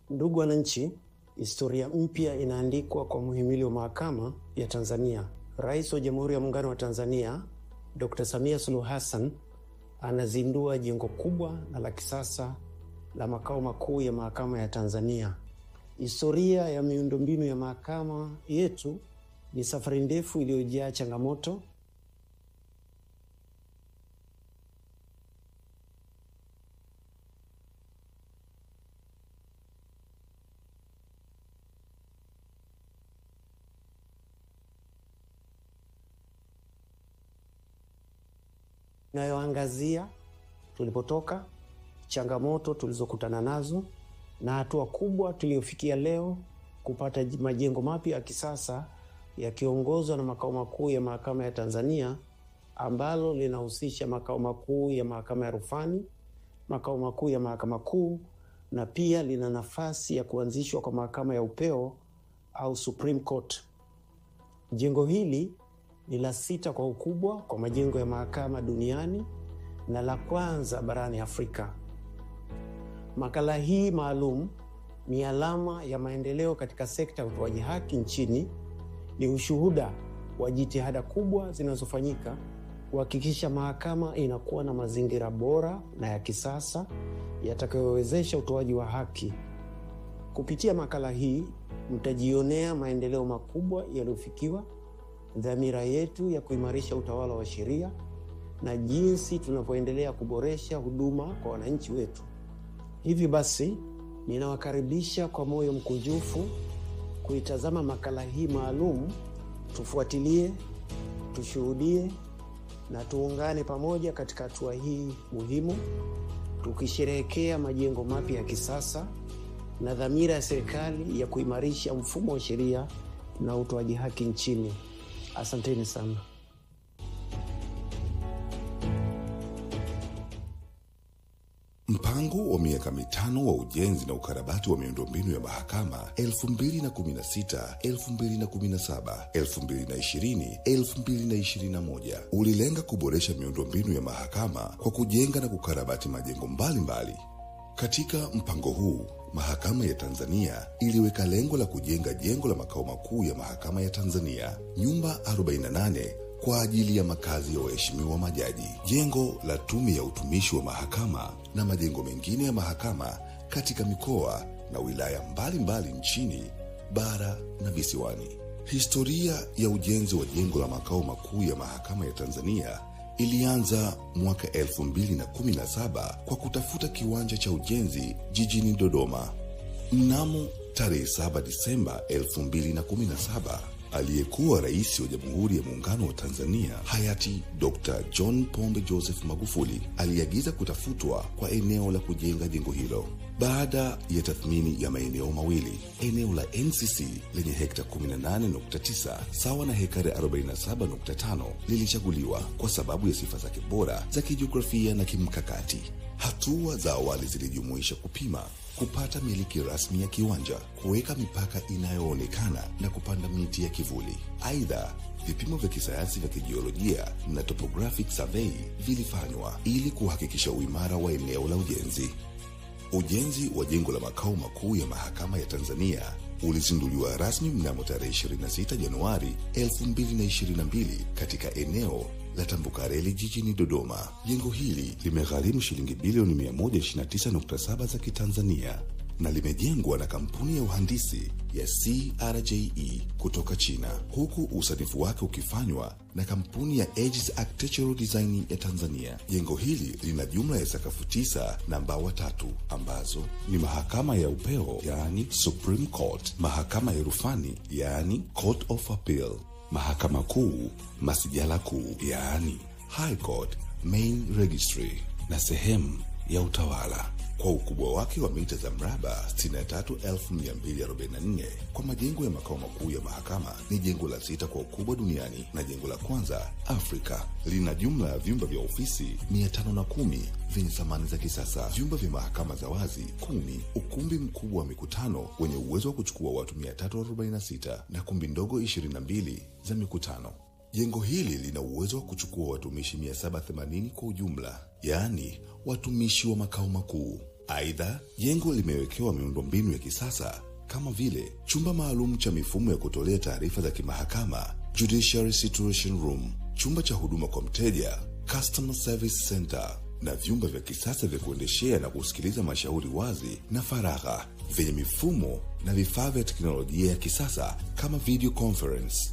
Ndugu wananchi, historia mpya inaandikwa kwa muhimili wa mahakama ya Tanzania. Rais wa Jamhuri ya Muungano wa Tanzania, Dr. Samia Suluhu Hassan, anazindua jengo kubwa na la kisasa la makao makuu ya mahakama ya Tanzania. Historia ya miundombinu ya mahakama yetu ni safari ndefu iliyojaa changamoto, inayoangazia tulipotoka, changamoto tulizokutana nazo na hatua kubwa tuliyofikia leo kupata majengo mapya ya kisasa yakiongozwa na makao makuu ya mahakama ya Tanzania, ambalo linahusisha makao makuu ya mahakama ya rufani, makao makuu ya mahakama kuu, na pia lina nafasi ya kuanzishwa kwa mahakama ya upeo au Supreme Court. Jengo hili ni la 6 kwa ukubwa kwa majengo ya mahakama duniani na la kwanza barani Afrika. Makala hii maalum ni alama ya maendeleo katika sekta ya utoaji haki nchini, ni ushuhuda wa jitihada kubwa zinazofanyika kuhakikisha mahakama inakuwa na mazingira bora na ya kisasa yatakayowezesha utoaji wa haki. Kupitia makala hii mtajionea maendeleo makubwa yaliyofikiwa, dhamira yetu ya kuimarisha utawala wa sheria na jinsi tunavyoendelea kuboresha huduma kwa wananchi wetu. Hivi basi, ninawakaribisha kwa moyo mkunjufu kuitazama makala hii maalum. Tufuatilie, tushuhudie na tuungane pamoja katika hatua hii muhimu, tukisherehekea majengo mapya ya kisasa na dhamira ya serikali ya kuimarisha mfumo wa sheria na utoaji haki nchini. Asanteni sana. Mpango wa miaka 5 wa ujenzi na ukarabati wa miundombinu ya mahakama 2016-2017, 2020-2021 ulilenga kuboresha miundombinu ya mahakama kwa kujenga na kukarabati majengo mbalimbali. Katika mpango huu, Mahakama ya Tanzania iliweka lengo la kujenga jengo la makao makuu ya mahakama ya Tanzania, nyumba 48 kwa ajili ya makazi ya waheshimiwa majaji, jengo la tume ya utumishi wa mahakama na majengo mengine ya mahakama katika mikoa na wilaya mbalimbali nchini, bara na visiwani. Historia ya ujenzi wa jengo la makao makuu ya mahakama ya Tanzania ilianza mwaka 2017 kwa kutafuta kiwanja cha ujenzi jijini Dodoma. Mnamo tarehe 7 Disemba 2017, aliyekuwa rais wa Jamhuri ya Muungano wa Tanzania hayati Dr. John Pombe Joseph Magufuli aliagiza kutafutwa kwa eneo la kujenga jengo hilo. Baada ya tathmini ya maeneo mawili, eneo la NCC lenye hekta 18.9 sawa na hekari 47.5 lilichaguliwa kwa sababu ya sifa zake bora za kijiografia na kimkakati. Hatua za awali zilijumuisha kupima, kupata miliki rasmi ya kiwanja, kuweka mipaka inayoonekana na kupanda miti ya kivuli. Aidha, vipimo vya kisayansi vya kijiolojia na topographic survey vilifanywa ili kuhakikisha uimara wa eneo la ujenzi. Ujenzi wa jengo la makao makuu ya mahakama ya Tanzania ulizinduliwa rasmi mnamo tarehe 26 Januari 2022 katika eneo la Tambukareli jijini Dodoma. Jengo hili limegharimu shilingi bilioni 129.7 za Kitanzania na limejengwa na kampuni ya uhandisi ya CRJE kutoka China, huku usanifu wake ukifanywa na kampuni ya Aegis Architectural Design ya Tanzania. Jengo hili lina jumla ya sakafu 9 na mbawa 3 ambazo ni mahakama ya upeo, yani Supreme Court, mahakama ya rufani, yani Court of Appeal, mahakama kuu, masijala kuu, yani High Court Main Registry, na sehemu ya utawala. Kwa ukubwa wake wa mita za mraba 63,244 kwa majengo ya makao makuu ya mahakama, ni jengo la 6 kwa ukubwa duniani na jengo la kwanza Afrika. Lina jumla ya vyumba vya ofisi 510 vyenye samani za kisasa, vyumba vya mahakama za wazi 10, ukumbi mkubwa wa mikutano wenye uwezo wa kuchukua watu 346 na kumbi ndogo 22 za mikutano. Jengo hili lina uwezo wa kuchukua watumishi 780 kwa ujumla, yaani watumishi wa makao makuu. Aidha, jengo limewekewa miundombinu ya kisasa kama vile chumba maalum cha mifumo ya kutolea taarifa za kimahakama, Judiciary Situation Room, chumba cha huduma kwa mteja, Customer Service Center, na vyumba vya kisasa vya kuendeshea na kusikiliza mashauri wazi na faragha vyenye mifumo na vifaa vya teknolojia ya kisasa kama video conference.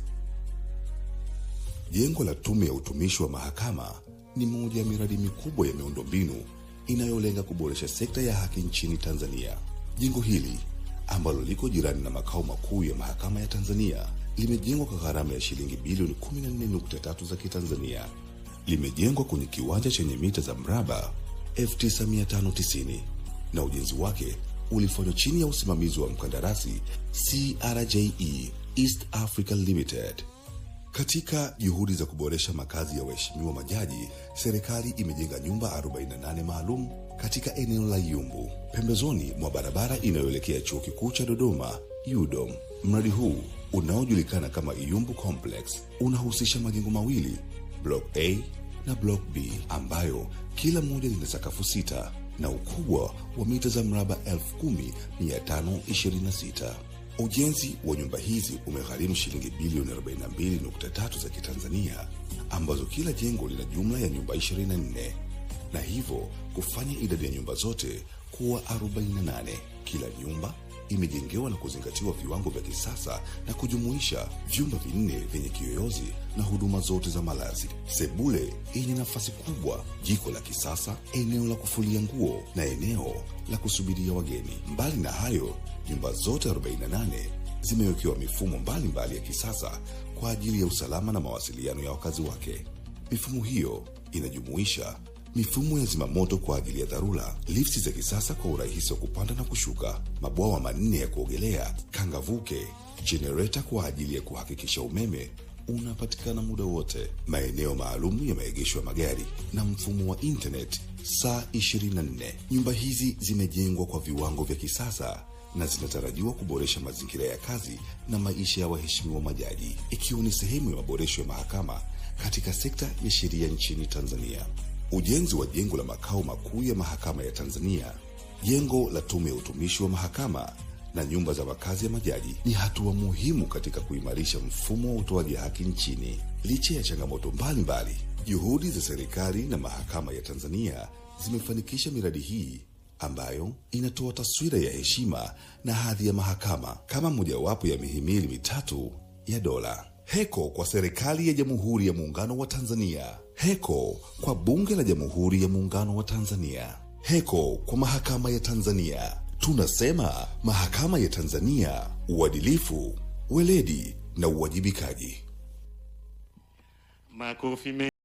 Jengo la Tume ya Utumishi wa Mahakama ni moja ya miradi mikubwa ya miundombinu inayolenga kuboresha sekta ya haki nchini Tanzania. Jengo hili ambalo liko jirani na makao makuu ya Mahakama ya Tanzania limejengwa kwa gharama ya shilingi bilioni 14.3 za Kitanzania. Limejengwa kwenye kiwanja chenye mita za mraba 9590 na ujenzi wake ulifanywa chini ya usimamizi wa mkandarasi CRJE East Africa Limited. Katika juhudi za kuboresha makazi ya waheshimiwa majaji, serikali imejenga nyumba 48 maalum katika eneo la Iyumbu, pembezoni mwa barabara inayoelekea Chuo Kikuu cha Dodoma, UDOM. Mradi huu unaojulikana kama Iyumbu Complex unahusisha majengo mawili, Block A na Block B, ambayo kila moja lina sakafu 6 na ukubwa wa mita za mraba 10,526. Ujenzi wa nyumba hizi umegharimu shilingi bilioni 42.3 za Kitanzania, ambazo kila jengo lina jumla ya nyumba 24, na hivyo kufanya idadi ya nyumba zote kuwa 48. Kila nyumba imejengewa na kuzingatiwa viwango vya kisasa na kujumuisha vyumba 4 vyenye kiyoyozi na huduma zote za malazi, sebule yenye nafasi kubwa, jiko la kisasa, eneo la kufulia nguo na eneo la kusubiria wageni. Mbali na hayo, nyumba zote 48 zimewekewa mifumo mbalimbali ya kisasa kwa ajili ya usalama na mawasiliano ya wakazi wake. Mifumo hiyo inajumuisha mifumo ya zimamoto kwa ajili ya dharura, lifti za kisasa kwa urahisi wa kupanda na kushuka, mabwawa 4 ya kuogelea, kangavuke, generator kwa ajili ya kuhakikisha umeme unapatikana muda wote, maeneo maalum ya maegesho ya magari na mfumo wa internet saa 24. Nyumba hizi zimejengwa kwa viwango vya kisasa na zinatarajiwa kuboresha mazingira ya kazi na maisha ya waheshimiwa majaji, ikiwa ni sehemu ya maboresho ya mahakama katika sekta ya sheria nchini Tanzania. Ujenzi wa jengo la makao makuu ya Mahakama ya Tanzania, jengo la Tume ya Utumishi wa Mahakama na nyumba za makazi ya majaji ni hatua muhimu katika kuimarisha mfumo wa utoaji haki nchini. Licha ya changamoto mbalimbali, juhudi za serikali na Mahakama ya Tanzania zimefanikisha miradi hii ambayo inatoa taswira ya heshima na hadhi ya mahakama kama mojawapo ya mihimili mitatu ya dola. Heko kwa Serikali ya Jamhuri ya Muungano wa Tanzania. Heko kwa Bunge la Jamhuri ya Muungano wa Tanzania. Heko kwa Mahakama ya Tanzania. Tunasema Mahakama ya Tanzania, uadilifu, weledi na uwajibikaji. Makofi.